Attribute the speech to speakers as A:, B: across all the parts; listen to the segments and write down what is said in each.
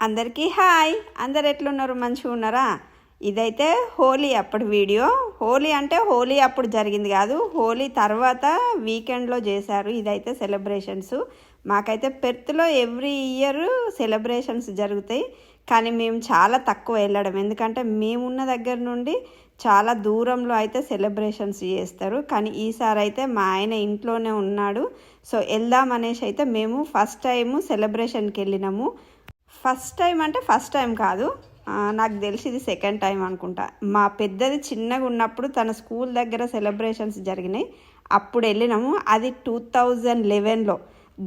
A: అందరికీ హాయ్. అందరు ఎట్లున్నారు? మంచిగా ఉన్నారా? ఇదైతే హోలీ అప్పుడు వీడియో. హోలీ అంటే హోలీ అప్పుడు జరిగింది కాదు, హోలీ తర్వాత వీకెండ్లో చేశారు. ఇదైతే సెలబ్రేషన్స్. మాకైతే పెర్త్లో ఎవ్రీ ఇయర్ సెలబ్రేషన్స్ జరుగుతాయి, కానీ మేము చాలా తక్కువ వెళ్ళడం, ఎందుకంటే మేమున్న దగ్గర నుండి చాలా దూరంలో అయితే సెలబ్రేషన్స్ చేస్తారు. కానీ ఈసారి అయితే మా ఆయన ఇంట్లోనే ఉన్నాడు, సో వెళ్దాం అనేసి అయితే మేము ఫస్ట్ టైము సెలబ్రేషన్కి వెళ్ళినాము. ఫస్ట్ టైం అంటే ఫస్ట్ టైం కాదు, నాకు తెలిసి ఇది సెకండ్ టైం అనుకుంటా. మా పెద్దది చిన్నగా ఉన్నప్పుడు తన స్కూల్ దగ్గర సెలబ్రేషన్స్ జరిగినాయి, అప్పుడు వెళ్ళినాము. అది 2011లో.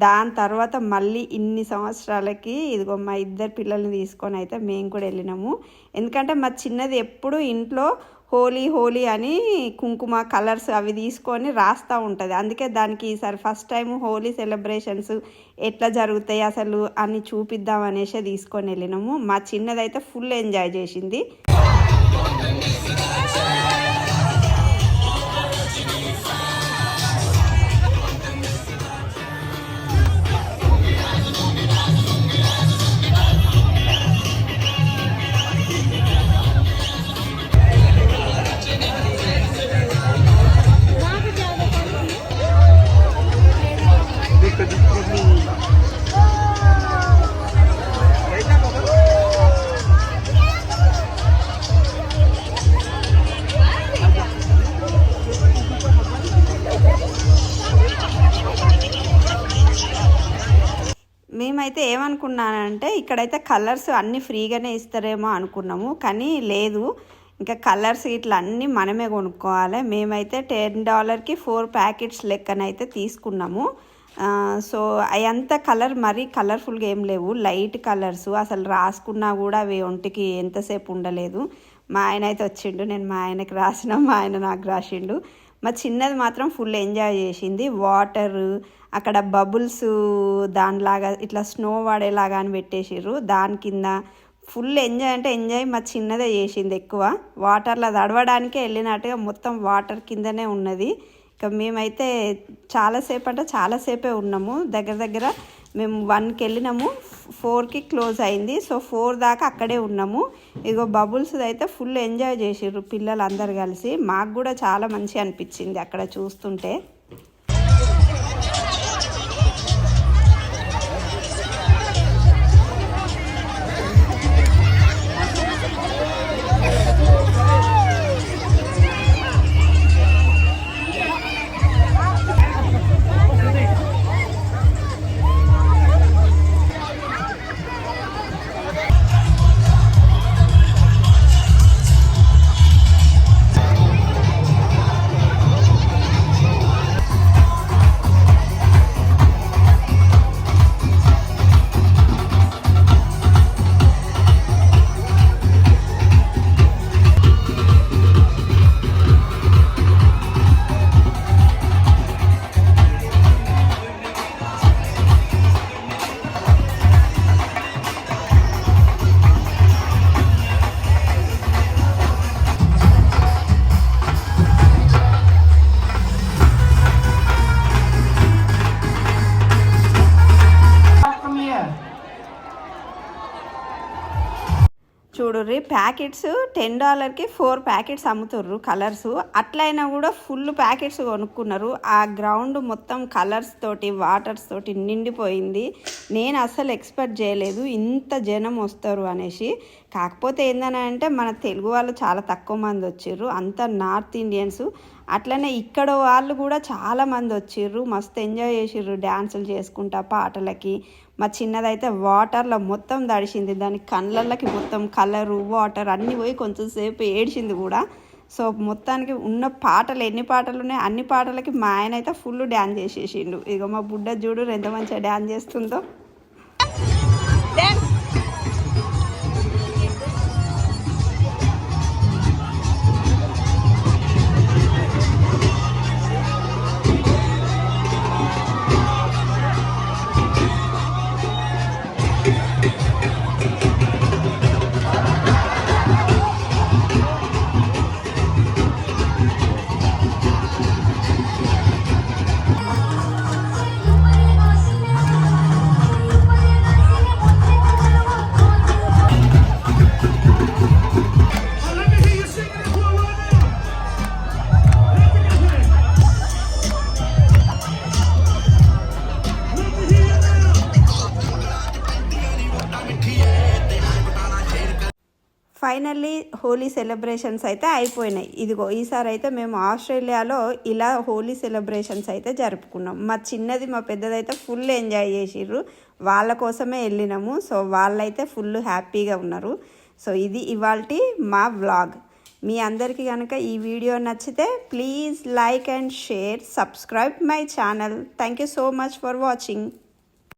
A: దాని తర్వాత మళ్ళీ ఇన్ని సంవత్సరాలకి ఇదిగో మా ఇద్దరు పిల్లల్ని తీసుకొని అయితే మేము కూడా వెళ్ళినాము. ఎందుకంటే మా చిన్నది ఎప్పుడు ఇంట్లో హోలీ హోలీ అని కుంకుమ కలర్స్ అవి తీసుకొని రాస్తూ ఉంటుంది. అందుకే దానికి ఈసారి ఫస్ట్ టైం హోలీ సెలబ్రేషన్స్ ఎట్లా జరుగుతాయి అసలు అని చూపిద్దాం అనేసి తీసుకొని వెళ్ళినాము. మా చిన్నదైతే ఫుల్ ఎంజాయ్ చేసింది. మేమైతే ఏమనుకున్నానంటే ఇక్కడైతే కలర్స్ అన్నీ ఫ్రీగానే ఇస్తారేమో అనుకున్నాము, కానీ లేదు, ఇంకా కలర్స్ ఇట్లా అన్నీ మనమే కొనుక్కోవాలి. మేమైతే $10కి 4 ప్యాకెట్స్ లెక్కనైతే తీసుకున్నాము. సో అవంతా కలర్ మరీ కలర్ఫుల్గా ఏం లేవు, లైట్ కలర్స్. అసలు రాసుకున్నా కూడా అవి ఒంటికి ఎంతసేపు ఉండలేదు. మా ఆయన అయితే వచ్చిండు, నేను మా ఆయనకి రాసిన, మా ఆయన నాకు రాసిండు. మా చిన్నది మాత్రం ఫుల్ ఎంజాయ్ చేసింది. వాటర్ అక్కడ బబుల్స్ దానిలాగా ఇట్లా స్నో వాడేలాగా అని పెట్టేసిర్రు, దాని కింద ఫుల్ ఎంజాయ్ అంటే ఎంజాయ్ మా చిన్నదే చేసింది. ఎక్కువ వాటర్లో తడవడానికే వెళ్ళినట్టుగా మొత్తం వాటర్ కిందనే ఉన్నది. ఇక మేమైతే చాలాసేపు అంటే చాలాసేపే ఉన్నాము. దగ్గర మేము 1కి వెళ్ళినాము, 4కి క్లోజ్ అయింది. సో 4 దాకా అక్కడే ఉన్నాము. ఇగో బబుల్స్ అయితే ఫుల్ ఎంజాయ్ చేసిర్రు పిల్లలు అందరు కలిసి. మాకు కూడా చాలా మంచిగా అనిపించింది అక్కడ చూస్తుంటే. చూడుర్రి, ప్యాకెట్స్ $10కి 4 ప్యాకెట్స్ అమ్ముతుర్రు కలర్స్. అట్లయినా కూడా ఫుల్ ప్యాకెట్స్ కొనుక్కున్నారు. ఆ గ్రౌండ్ మొత్తం కలర్స్ తోటి వాటర్స్ తోటి నిండిపోయింది. నేను అసలు ఎక్స్పెక్ట్ చేయలేదు ఇంత జనం వస్తారు అనేసి. కాకపోతే ఏందని అంటే మన తెలుగు వాళ్ళు చాలా తక్కువ మంది వచ్చిర్రు, అంతా నార్త్ ఇండియన్స్. అట్లనే ఇక్కడ వాళ్ళు కూడా చాలామంది వచ్చిర్రు, మస్తు ఎంజాయ్ చేసిర్రు డ్యాన్సులు చేసుకుంటా పాటలకి. మా చిన్నదైతే వాటర్లో మొత్తం తడిసింది, దాని కళ్ళకి మొత్తం కలరు వాటర్ అన్నీ పోయి కొంచెంసేపు ఏడ్చింది కూడా. సో మొత్తానికి ఉన్న పాటలు ఎన్ని పాటలు ఉన్నాయి అన్ని పాటలకి మా ఆయన అయితే ఫుల్ డ్యాన్స్ చేసేసిండు. ఇక మా బుడ్డ చూడు ఎంత మంచిగా డ్యాన్స్ చేస్తుందో. ఫైనల్లీ హోలీ సెలబ్రేషన్స్ అయితే అయిపోయినాయి. ఇదిగో ఈసారి అయితే మేము ఆస్ట్రేలియాలో ఇలా హోలీ సెలబ్రేషన్స్ అయితే జరుపుకున్నాం. మా చిన్నది మా పెద్దదైతే ఫుల్ ఎంజాయ్ చేసిర్రు. వాళ్ళ కోసమే వెళ్ళినాము. సో వాళ్ళైతే ఫుల్ హ్యాపీగా ఉన్నారు. సో ఇది ఇవాల్టి మా వ్లాగ్. మీ అందరికీ కనుక ఈ వీడియో నచ్చితే please like and share, subscribe my channel. Thank you so much for watching.